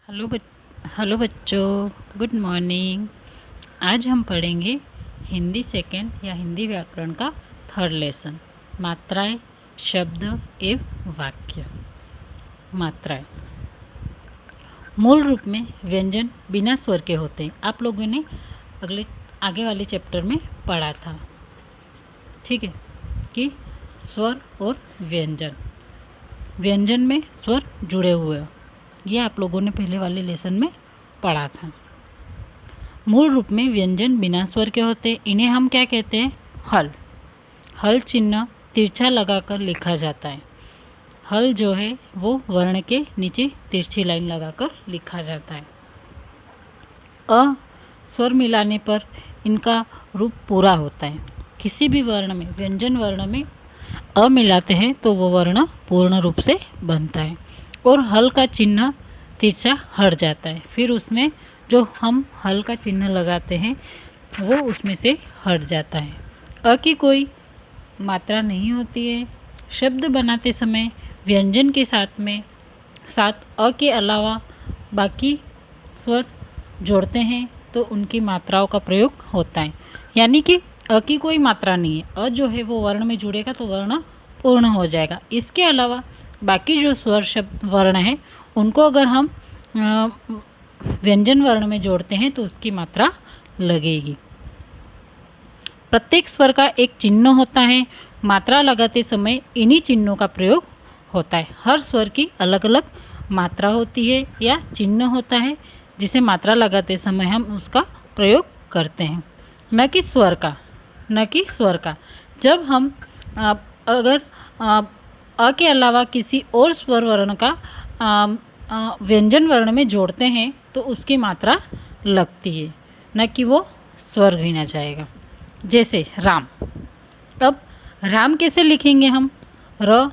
Hello बच्चों, good morning. आज हम पढ़ेंगे हिंदी सेकेंड या हिंदी व्याकरण का थर्ड लेसन, मात्राएं, शब्द एवं वाक्य। मात्राएं मूल रूप में व्यंजन बिना स्वर के होते हैं। आप लोगों ने आगे वाले चैप्टर में पढ़ा था, ठीक है, कि स्वर और व्यंजन, व्यंजन में स्वर जुड़े हुए, ये आप लोगों ने पहले वाले लेसन में पढ़ा था। मूल रूप में व्यंजन बिना स्वर के होते, इन्हें हम क्या कहते हैं? हल। हल चिन्ह तिरछा लगाकर लिखा जाता है। हल जो है वो वर्ण के नीचे तिरछी लाइन लगाकर लिखा जाता है। अ स्वर मिलाने पर इनका रूप पूरा होता है। किसी भी वर्ण में, व्यंजन वर्ण में अ मिलाते हैं तो वो वर्ण पूर्ण रूप से बनता है और हल का चिन्ह तिरछा हट जाता है। फिर उसमें जो हम हल का चिन्ह लगाते हैं वो उसमें से हट जाता है। अ की कोई मात्रा नहीं होती है। शब्द बनाते समय व्यंजन के साथ अ के अलावा बाकी स्वर जोड़ते हैं तो उनकी मात्राओं का प्रयोग होता है। यानी कि अ की कोई मात्रा नहीं है। अ जो है वो वर्ण में जुड़ेगा तो वर्ण पूर्ण हो जाएगा। इसके अलावा बाकी जो स्वर शब्द वर्ण है उनको अगर हम व्यंजन वर्ण में जोड़ते हैं तो उसकी मात्रा लगेगी। प्रत्येक स्वर का एक चिन्ह होता है। मात्रा लगाते समय इन्हीं चिन्हों का प्रयोग होता है। हर स्वर की अलग अलग मात्रा होती है या चिन्ह होता है जिसे मात्रा लगाते समय हम उसका प्रयोग करते हैं, न कि स्वर का। जब हम अगर अ के अलावा किसी और स्वर वर्ण का व्यंजन वर्ण में जोड़ते हैं तो उसकी मात्रा लगती है, न कि वो स्वर गिना जाएगा। जैसे राम। अब राम कैसे लिखेंगे हम? र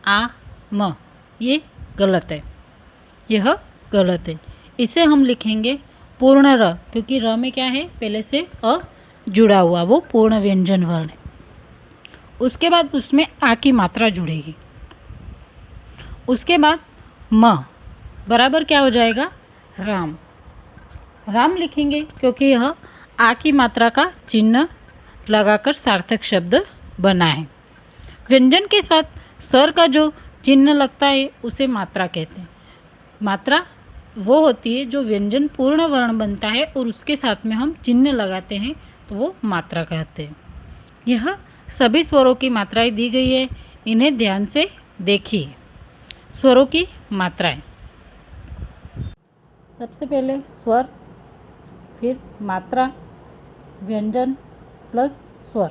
आ म, ये गलत है, यह गलत है। इसे हम लिखेंगे पूर्ण र, क्योंकि र में क्या है, पहले से अ जुड़ा हुआ, वो पूर्ण व्यंजन वर्ण है। उसके बाद उसमें आ की मात्रा जुड़ेगी। उसके बाद म बराबर क्या हो जाएगा? राम। राम लिखेंगे क्योंकि यह आ की मात्रा का चिन्ह लगाकर सार्थक शब्द बना है। व्यंजन के साथ स्वर का जो चिन्ह लगता है उसे मात्रा कहते हैं। मात्रा वो होती है जो व्यंजन पूर्ण वर्ण बनता है और उसके साथ में हम चिन्ह लगाते हैं तो वो मात्रा कहते हैं। यह सभी स्वरों की मात्राएं दी गई है, इन्हें ध्यान से देखिए। स्वरों की मात्राएं, सबसे पहले स्वर, फिर मात्रा, व्यंजन प्लस स्वर।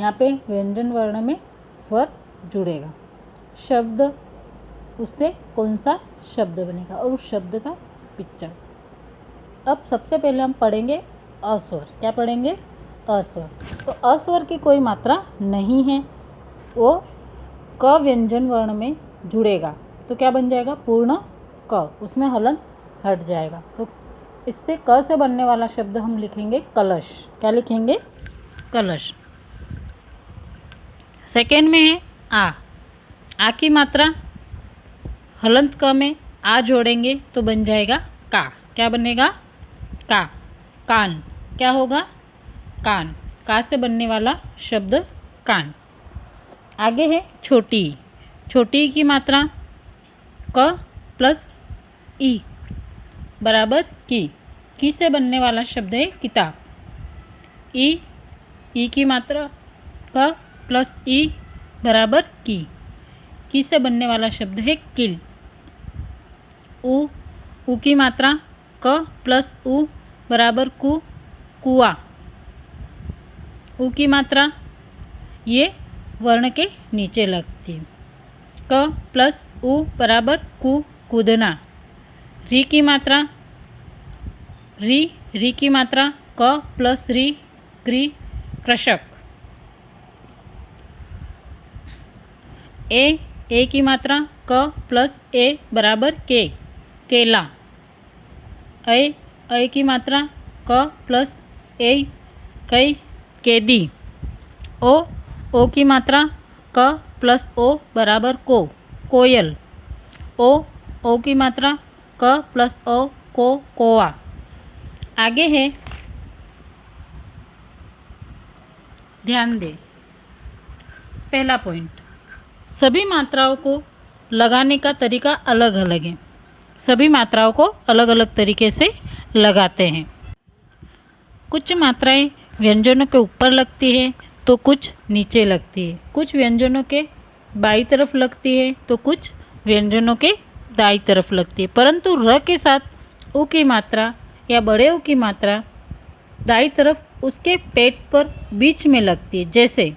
यहाँ पे व्यंजन वर्ण में स्वर जुड़ेगा। शब्द, उससे कौन सा शब्द बनेगा और उस शब्द का पिक्चर। अब सबसे पहले हम पढ़ेंगे अस्वर। क्या पढ़ेंगे? अस्वर। तो अस्वर की कोई मात्रा नहीं है, वो क व्यंजन वर्ण में जुड़ेगा तो क्या बन जाएगा? पूर्ण क, उसमें हलन हट जाएगा। तो इससे क से बनने वाला शब्द हम लिखेंगे कलश। क्या लिखेंगे? कलश। सेकेंड में है आ की मात्रा हलंत क में आ जोड़ेंगे तो बन जाएगा का। क्या बनेगा? का। कान। क्या होगा? कान। का से बनने वाला शब्द कान। आगे है छोटी। छोटी की मात्रा क प्लस ई बराबर की से बनने वाला शब्द है किताब। ई की मात्रा क प्लस ई बराबर की से बनने वाला शब्द है किल। ऊ की मात्रा क प्लस ऊ बराबर कुआ। ऊ की मात्रा ये वर्ण के नीचे लगती है। क प्लस ऊ बराबर कूदना। री की मात्रा री की मात्रा क प्लस री कृषक। ए की मात्रा क प्लस ए बराबर केला। ऐ की मात्रा क प्लस ए कैदी। ओ की मात्रा क प्लस ओ बराबर कोयल। ओ की मात्रा क प्लस ओ को कोआ। आगे है, ध्यान दें, पहला पॉइंट, सभी मात्राओं को लगाने का तरीका अलग अलग है। सभी मात्राओं को अलग अलग तरीके से लगाते हैं। कुछ मात्राएं व्यंजनों के ऊपर लगती है तो कुछ नीचे लगती है। कुछ व्यंजनों के बाईं तरफ लगती है तो कुछ व्यंजनों के दाईं तरफ लगती है। परंतु र के साथ उ की मात्रा या बड़े उ की मात्रा दाईं तरफ उसके पेट पर बीच में लगती है। जैसे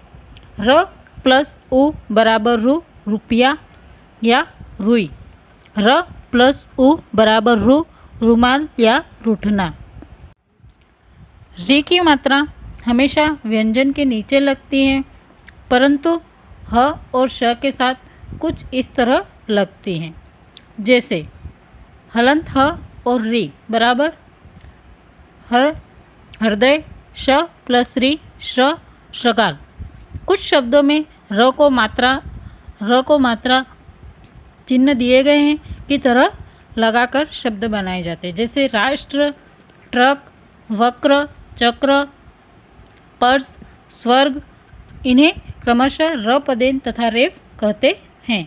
र प्लस उ बराबर रु, रुपया या रुई। र प्लस उ बराबर रु, रुमाल या रूठना। री की मात्रा हमेशा व्यंजन के नीचे लगती है, परंतु ह और श के साथ कुछ इस तरह लगती हैं। जैसे हलंत ह और री बराबर हृदय, श प्लस री, श्र, श्रृगाल। कुछ शब्दों में र को मात्रा चिन्ह दिए गए हैं की तरह लगाकर शब्द बनाए जाते हैं। जैसे राष्ट्र, ट्रक, वक्र, चक्र, पर्स, स्वर्ग। इन्हें क्रमशः र पदेन तथा रेफ कहते हैं।